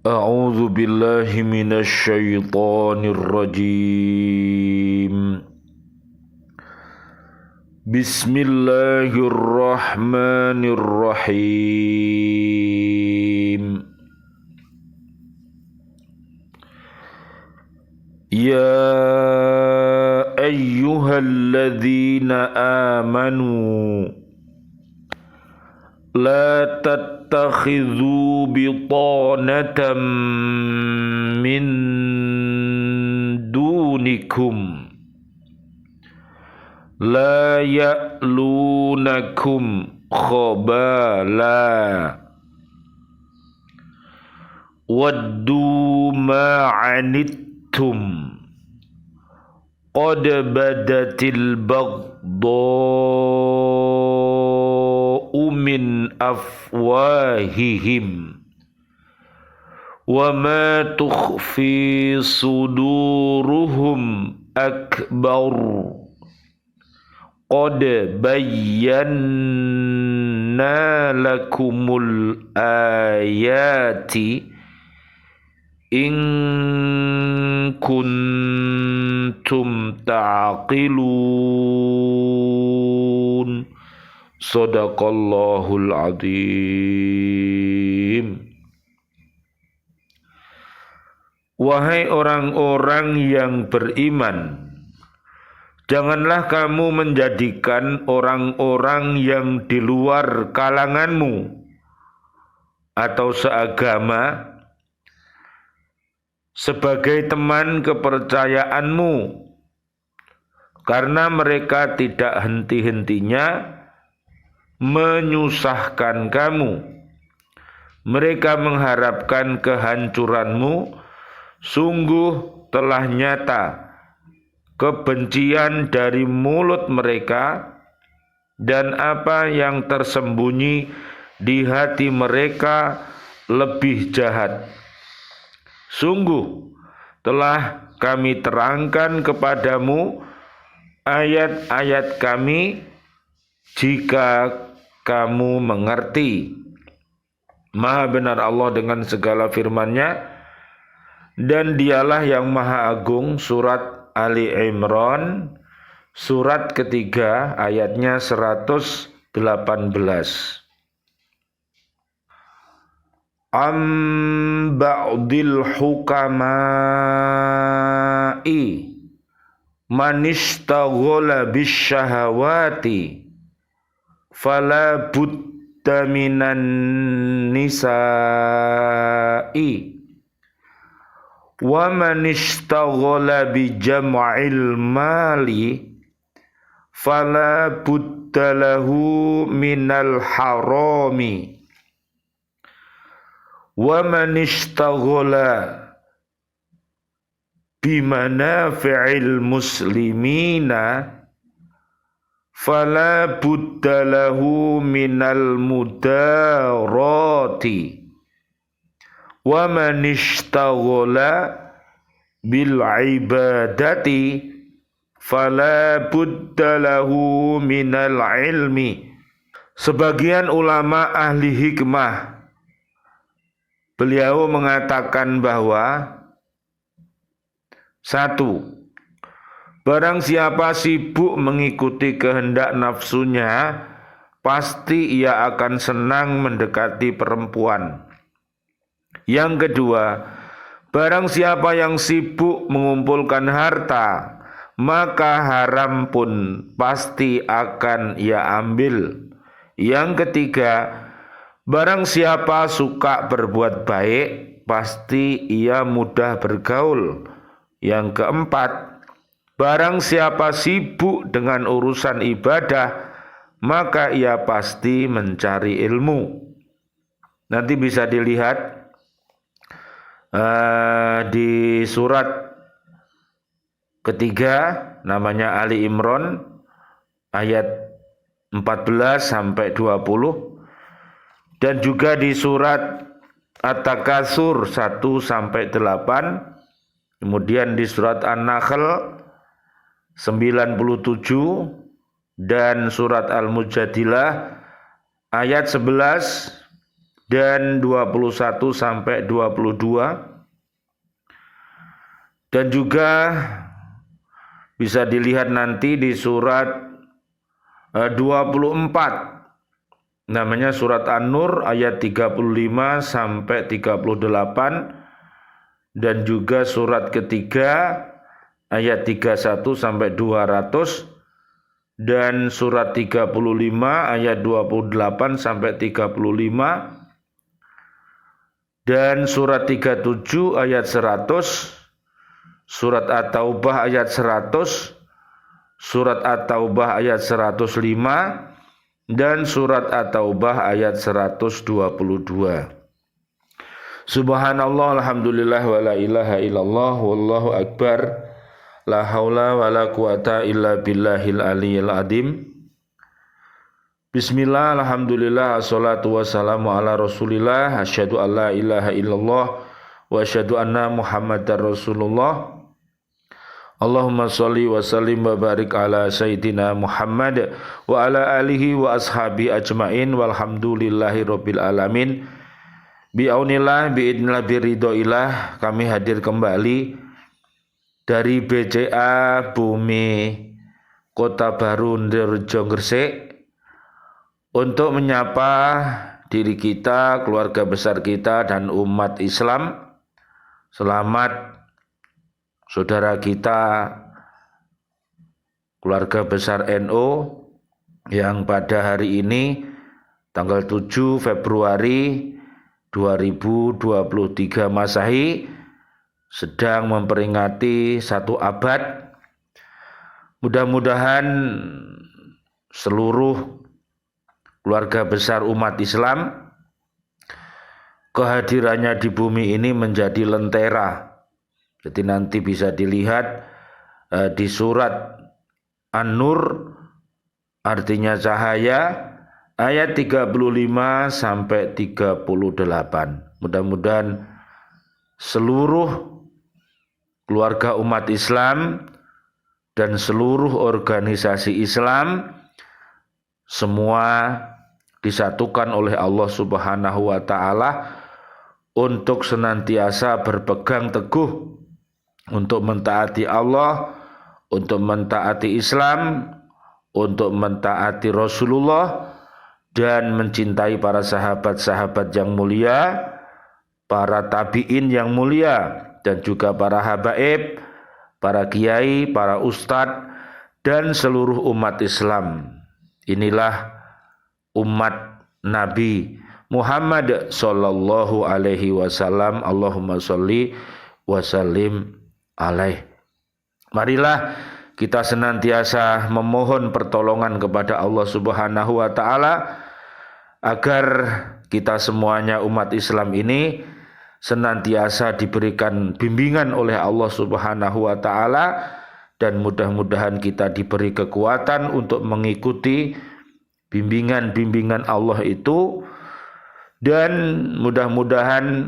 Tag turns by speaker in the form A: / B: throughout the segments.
A: A'udzu billahi minasy syaithanir rajim. Bismillahirrahmanirrahim. Ya ayyuhalladzina amanu la tattakhidhu bitanatan min dunikum la ya'lunakum khabala waddu ma'anittum qad badatil baghdha'u min afwahihim wa ma tukhfi suduruhum akbar qad bayyana lakumul ayati in kuntum ta'qilun. Shadaqallahul azim. Wahai orang-orang yang beriman, janganlah kamu menjadikan orang-orang yang di luar kalanganmu atau seagama sebagai teman kepercayaanmu, karena mereka tidak henti-hentinya menyusahkan kamu. Mereka mengharapkan kehancuranmu. Sungguh telah nyata kebencian dari mulut mereka dan apa yang tersembunyi di hati mereka lebih jahat. Sungguh telah kami terangkan kepadamu ayat-ayat kami jika kamu mengerti. Maha benar Allah dengan segala firman-Nya, dan dialah yang maha agung. Surat Ali Imran, surat ketiga, ayatnya 118. Am ba'dil hukama'i manistaghala bisyahawati fala budda minan nisa'i wa man istaghala bi jam'il mali fala budda lahu minal harami wa man istaghala bi manafi'il muslimina fala budda lahu minal mudarati wa man ishtaghala bil ibadati fala budda lahu minal ilmi. Sebagian ulama ahli hikmah, beliau mengatakan bahwa 1. Barang siapa sibuk mengikuti kehendak nafsunya, pasti ia akan senang mendekati perempuan. Yang kedua, barang siapa yang sibuk mengumpulkan harta, maka haram pun pasti akan ia ambil. Yang ketiga, barang siapa suka berbuat baik, pasti ia mudah bergaul. Yang keempat, barang siapa sibuk dengan urusan ibadah, maka ia pasti mencari ilmu. Nanti bisa dilihat di surat ketiga, namanya Ali Imran, ayat 14 sampai 20, dan juga di surat At-Takatsur 1 sampai 8, kemudian di surat An-Nahl 97 dan surat Al-Mujadilah ayat 11 dan 21 sampai 22. Dan juga bisa dilihat nanti di surat 24. Namanya surat An-Nur ayat 35 sampai 38. Dan juga surat ketiga ayat 31 sampai 200. Dan surat 35 ayat 28 sampai 35. Dan surat 37 ayat 100. Surat At-Taubah ayat 100. Surat At-Taubah ayat 105. Dan surat At-Taubah ayat 122. Subhanallah, alhamdulillah, wa la ilaha illallah, wallahu akbar, la haula wa la quwata illa billahil aliyil adim. Bismillah, alhamdulillah, assalatu wassalamu ala rasulillah, asyhadu an la ilaha illallah, wa asyhadu anna muhammadar rasulullah. Allahumma salli wa sallim wa barik ala sayyidina Muhammad wa ala alihi wa ashabi ajmain, walhamdulillahi rabbil alamin. Bi'aunillah, bi'idnillah, biridhoillah, kami hadir kembali dari BCA Bumi Kota Baru Ndirjo Gresik untuk menyapa diri kita, keluarga besar kita, dan umat Islam. Selamat saudara kita, keluarga besar NU yang pada hari ini tanggal 7 Februari 2023 Masehi sedang memperingati 1 abad. Mudah-mudahan seluruh keluarga besar umat Islam kehadirannya di bumi ini menjadi lentera. Jadi nanti bisa dilihat di surat An-Nur, artinya cahaya, ayat 35 sampai 38. Mudah-mudahan seluruh keluarga umat Islam dan seluruh organisasi Islam semua disatukan oleh Allah Subhanahu wa taala untuk senantiasa berpegang teguh untuk mentaati Allah, untuk mentaati Islam, untuk mentaati Rasulullah, dan mencintai para sahabat-sahabat yang mulia, para tabi'in yang mulia, dan juga para habaib, para kiai, para ustadz, dan seluruh umat Islam. Inilah umat Nabi Muhammad sallallahu alaihi wasallam. Allahumma sholli wa sallim alaih. Marilah kita senantiasa memohon pertolongan kepada Allah Subhanahu wa taala agar kita semuanya umat Islam ini senantiasa diberikan bimbingan oleh Allah Subhanahu wa taala, dan mudah-mudahan kita diberi kekuatan untuk mengikuti bimbingan-bimbingan Allah itu, dan mudah-mudahan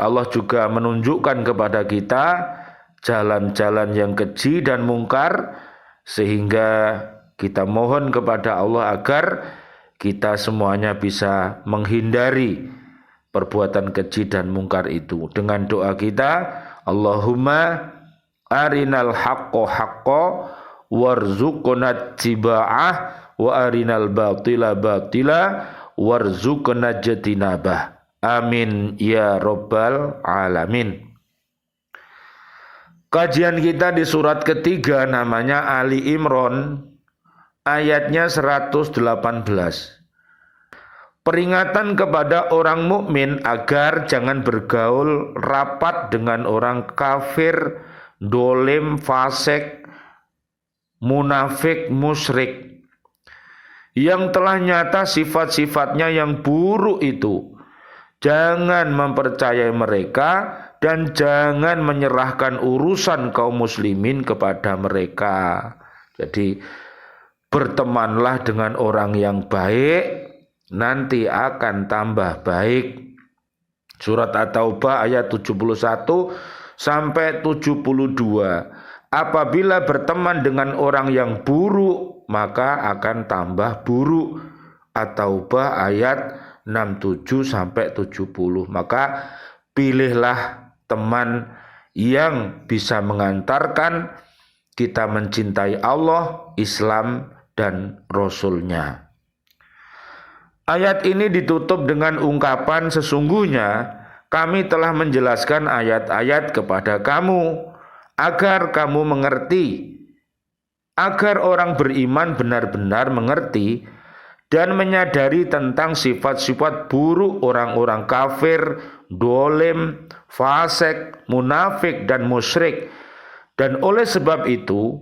A: Allah juga menunjukkan kepada kita jalan-jalan yang keji dan mungkar, sehingga kita mohon kepada Allah agar kita semuanya bisa menghindari perbuatan keji dan mungkar itu. Dengan doa kita, Allahumma arinal haqqo haqqo warzuqna tiba'ah wa arinal batila batila warzuqna jatinabah. Amin ya rabbal alamin. Kajian kita di surat ketiga namanya Ali Imran, ayatnya 118. Peringatan kepada orang mukmin agar jangan bergaul rapat dengan orang kafir, dolim, fasik, munafik, musyrik, yang telah nyata sifat-sifatnya yang buruk itu. Jangan mempercayai mereka dan jangan menyerahkan urusan kaum muslimin kepada mereka. Jadi bertemanlah dengan orang yang baik, nanti akan tambah baik. Surat At-Taubah ayat 71 sampai 72. Apabila berteman dengan orang yang buruk, maka akan tambah buruk. At-Taubah ayat 67 sampai 70. Maka pilihlah teman yang bisa mengantarkan kita mencintai Allah, Islam, dan Rasul-Nya. Ayat ini ditutup dengan ungkapan sesungguhnya kami telah menjelaskan ayat-ayat kepada kamu agar kamu mengerti, agar orang beriman benar-benar mengerti dan menyadari tentang sifat-sifat buruk orang-orang kafir, dolim, fasik, munafik, dan musyrik. Dan oleh sebab itu,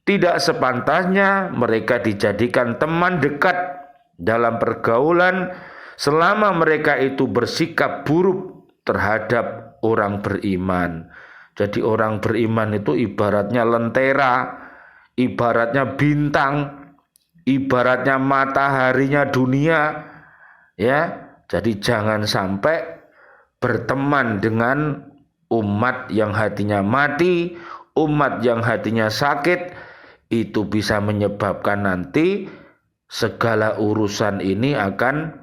A: tidak sepantasnya mereka dijadikan teman dekat dalam pergaulan selama mereka itu bersikap buruk terhadap orang beriman. Jadi orang beriman itu ibaratnya lentera, ibaratnya bintang, ibaratnya mataharinya dunia, ya. Jadi jangan sampai berteman dengan umat yang hatinya mati, umat yang hatinya sakit. Itu bisa menyebabkan nanti segala urusan ini akan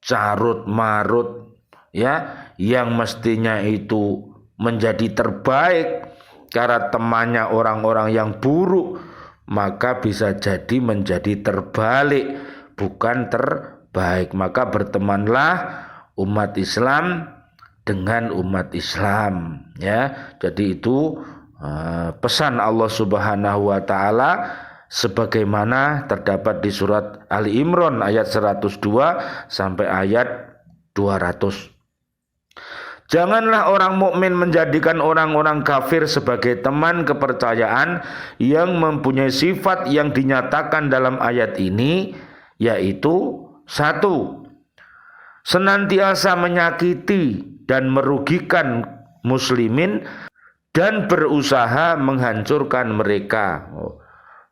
A: carut marut, ya, yang mestinya itu menjadi terbaik karena temannya orang-orang yang buruk, maka bisa jadi menjadi terbalik, bukan terbaik. Maka bertemanlah umat Islam dengan umat Islam, ya. Jadi itu pesan Allah Subhanahu wa taala sebagaimana terdapat di surat Ali Imran ayat 102 sampai ayat 200. Janganlah orang mukmin menjadikan orang-orang kafir sebagai teman kepercayaan yang mempunyai sifat yang dinyatakan dalam ayat ini, yaitu 1. Senantiasa menyakiti dan merugikan muslimin dan berusaha menghancurkan mereka.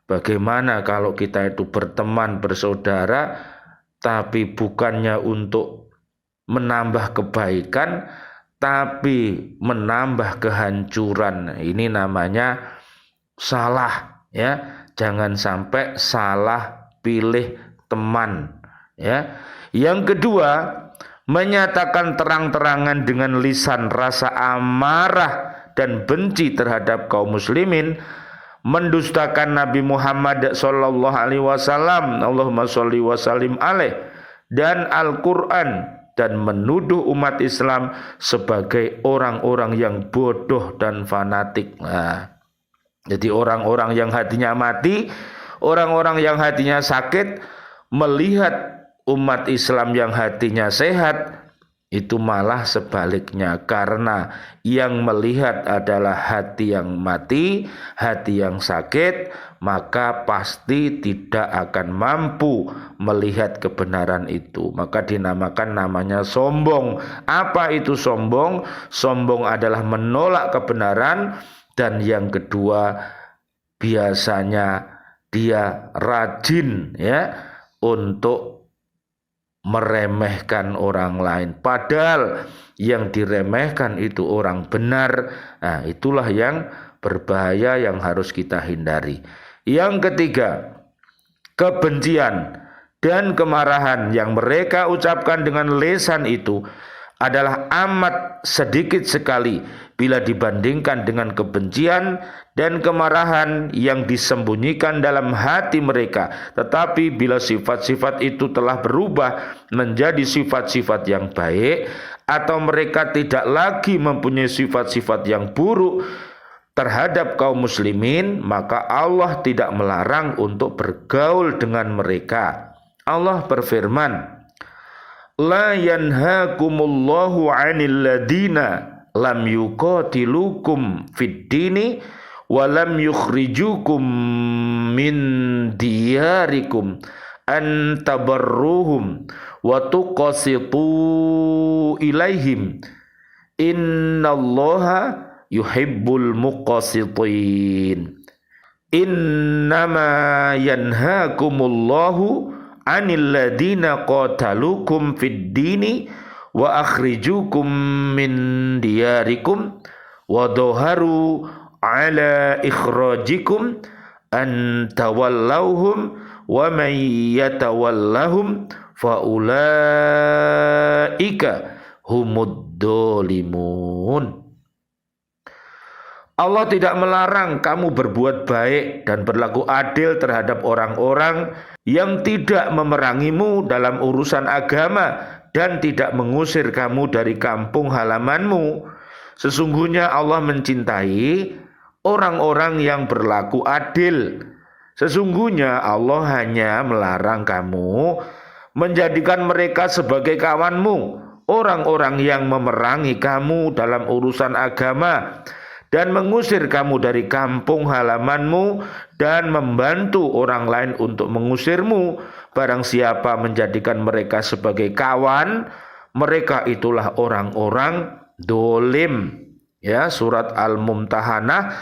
A: Bagaimana kalau kita itu berteman, bersaudara, tapi bukannya untuk menambah kebaikan, tapi menambah kehancuran. Ini namanya salah, ya. Jangan sampai salah pilih teman, ya. Yang kedua, menyatakan terang-terangan dengan lisan rasa amarah dan benci terhadap kaum muslimin, mendustakan Nabi Muhammad sallallahu alaihi wasallam, Allahumma sholli wa sallim alaih, dan Al-Qur'an, dan menuduh umat Islam sebagai orang-orang yang bodoh dan fanatik. Jadi orang-orang yang hatinya mati, orang-orang yang hatinya sakit, melihat umat Islam yang hatinya sehat, itu malah sebaliknya, karena yang melihat adalah hati yang mati, hati yang sakit, maka pasti tidak akan mampu melihat kebenaran itu. Maka namanya sombong. Apa itu sombong? Sombong adalah menolak kebenaran, dan yang kedua biasanya dia rajin, ya, untuk meremehkan orang lain, padahal yang diremehkan itu orang benar. Nah, itulah yang berbahaya yang harus kita hindari. Yang ketiga, kebencian dan kemarahan yang mereka ucapkan dengan lisan itu adalah amat sedikit sekali bila dibandingkan dengan kebencian dan kemarahan yang disembunyikan dalam hati mereka. Tetapi bila sifat-sifat itu telah berubah menjadi sifat-sifat yang baik, atau mereka tidak lagi mempunyai sifat-sifat yang buruk terhadap kaum muslimin, maka Allah tidak melarang untuk bergaul dengan mereka. Allah berfirman, La yanhakumullahu 'anil ladina lam yuqatilukum fid dini wa lam yukhrijukum min diyarikum an tabarruhum wa tuqsitu ilaihim innallaha yuhibbul muqsitin. Innama yanhakumullahu 'anil ladina qatalukum fid dini wa akhrijukum min diyarikum wa dhaharu ala ikhrajikum an tawallauhum wa man yatawallahum faulaika humud dolimun. Allah tidak melarang kamu berbuat baik dan berlaku adil terhadap orang-orang yang tidak memerangimu dalam urusan agama dan tidak mengusir kamu dari kampung halamanmu. Sesungguhnya Allah mencintai orang-orang yang berlaku adil. Sesungguhnya Allah hanya melarang kamu menjadikan mereka sebagai kawanmu, orang-orang yang memerangi kamu dalam urusan agama dan mengusir kamu dari kampung halamanmu dan membantu orang lain untuk mengusirmu. Barang siapa menjadikan mereka sebagai kawan, mereka itulah orang-orang dolim. Ya, surat Al-Mumtahanah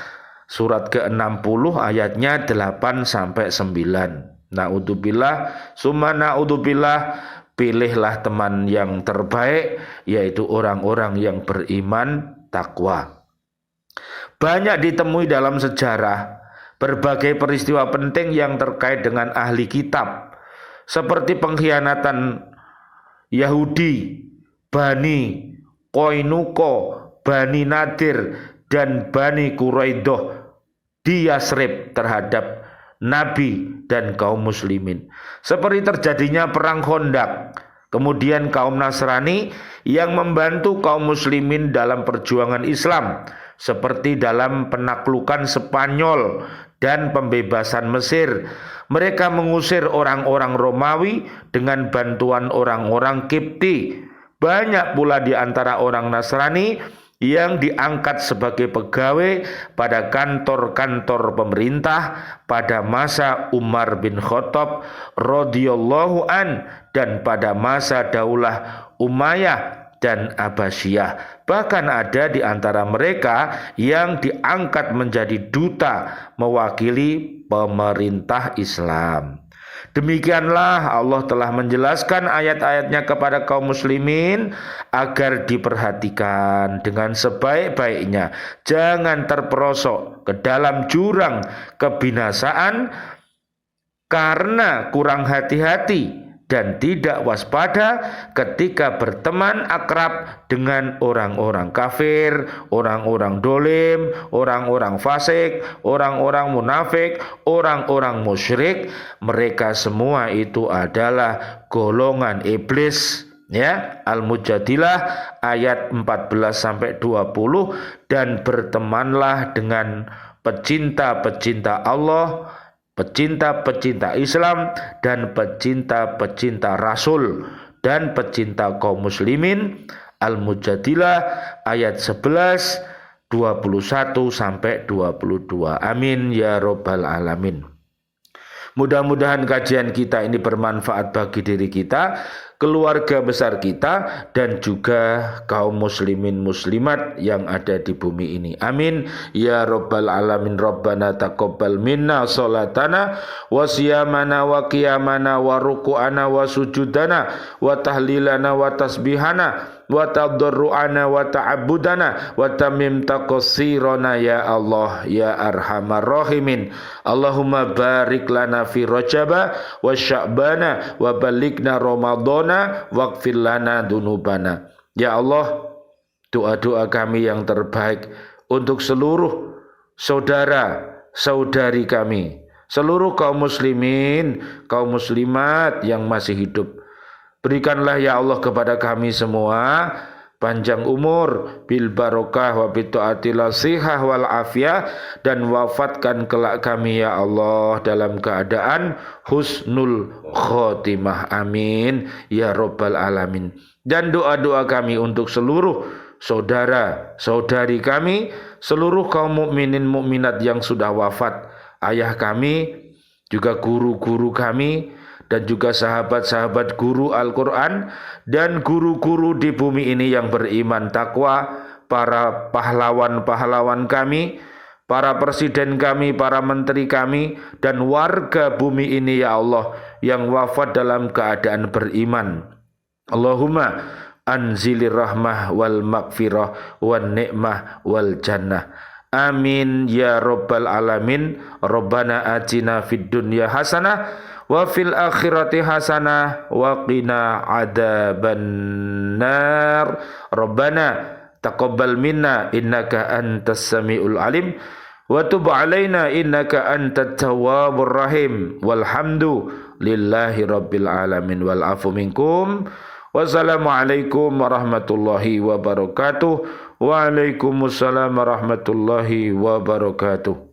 A: surat ke-60 ayatnya 8 sampai 9. Naudzubillah, summa naudzubillah, pilihlah teman yang terbaik, yaitu orang-orang yang beriman takwa. Banyak ditemui dalam sejarah berbagai peristiwa penting yang terkait dengan ahli kitab, seperti pengkhianatan Yahudi, Bani Koinuko, Bani Nadir, dan Bani Quraidah di Yasrib terhadap Nabi dan kaum muslimin. Seperti terjadinya perang Khandaq, kemudian kaum Nasrani yang membantu kaum muslimin dalam perjuangan Islam, seperti dalam penaklukan Spanyol dan pembebasan Mesir. Mereka mengusir orang-orang Romawi dengan bantuan orang-orang Kipti. Banyak pula di antara orang Nasrani yang diangkat sebagai pegawai pada kantor-kantor pemerintah pada masa Umar bin Khattab radhiyallahu an dan pada masa Daulah Umayyah dan Abbasiyah. Bahkan ada di antara mereka yang diangkat menjadi duta mewakili pemerintah Islam. Demikianlah Allah telah menjelaskan ayat-ayatnya kepada kaum muslimin agar diperhatikan dengan sebaik-baiknya. Jangan terperosok ke dalam jurang kebinasaan karena kurang hati-hati dan tidak waspada ketika berteman akrab dengan orang-orang kafir, orang-orang dolim, orang-orang fasik, orang-orang munafik, orang-orang musyrik. Mereka semua itu adalah golongan iblis. Ya, Al-Mujadilah ayat 14 sampai 20, dan bertemanlah dengan pecinta-pecinta Allah, pecinta-pecinta Islam, dan pecinta-pecinta Rasul, dan pecinta kaum muslimin. Al-Mujadilah ayat 11, 21 sampai 22. Amin ya rabbal alamin. Mudah-mudahan kajian kita ini bermanfaat bagi diri kita, keluarga besar kita, dan juga kaum muslimin muslimat yang ada di bumi ini. Amin ya rabbal alamin. Rabbana taqabbal minna salatana wa siyamana wa qiyamana wa ruku'ana wa sujudana wa tahlilana wa tasbihana wa tadarru'ana wa ta'abbudana wa tamim taqsirana ya Allah ya arhamar rahimin. Allahumma barik lana fi Rajaba wa Sya'bana wa balighna Ramadhana waghfir lana dunubana. Ya Allah, doa-doa kami yang terbaik untuk seluruh saudara-saudari kami, seluruh kaum muslimin, kaum muslimat yang masih hidup. Berikanlah ya Allah kepada kami semua panjang umur bil barokah wa bi taatil sihah wal afiyah, dan wafatkan kelak kami ya Allah dalam keadaan husnul khotimah. Amin ya rabbal alamin. Dan doa-doa kami untuk seluruh saudara-saudari kami, seluruh kaum mukminin mukminat yang sudah wafat, ayah kami, juga guru-guru kami, dan juga sahabat-sahabat guru Al-Quran, dan guru-guru di bumi ini yang beriman takwa, para pahlawan-pahlawan kami, para presiden kami, para menteri kami, dan warga bumi ini ya Allah yang wafat dalam keadaan beriman. Allahumma anzilir rahmah wal maghfirah wan ni'mah wal jannah. Amin ya rabbal alamin. Rabbana atina fid dunya hasanah wa fil akhirati hasanah wa qina adzabannar. Rabbana taqabbal minna innaka antas samiul alim wa tub alaina innaka antat tawwabur rahim. Walhamdu lillahi rabbil alamin wal afu minkum. Wassalamualaikum warahmatullahi wabarakatuh. Waalaikumsalam warahmatullahi wabarakatuh.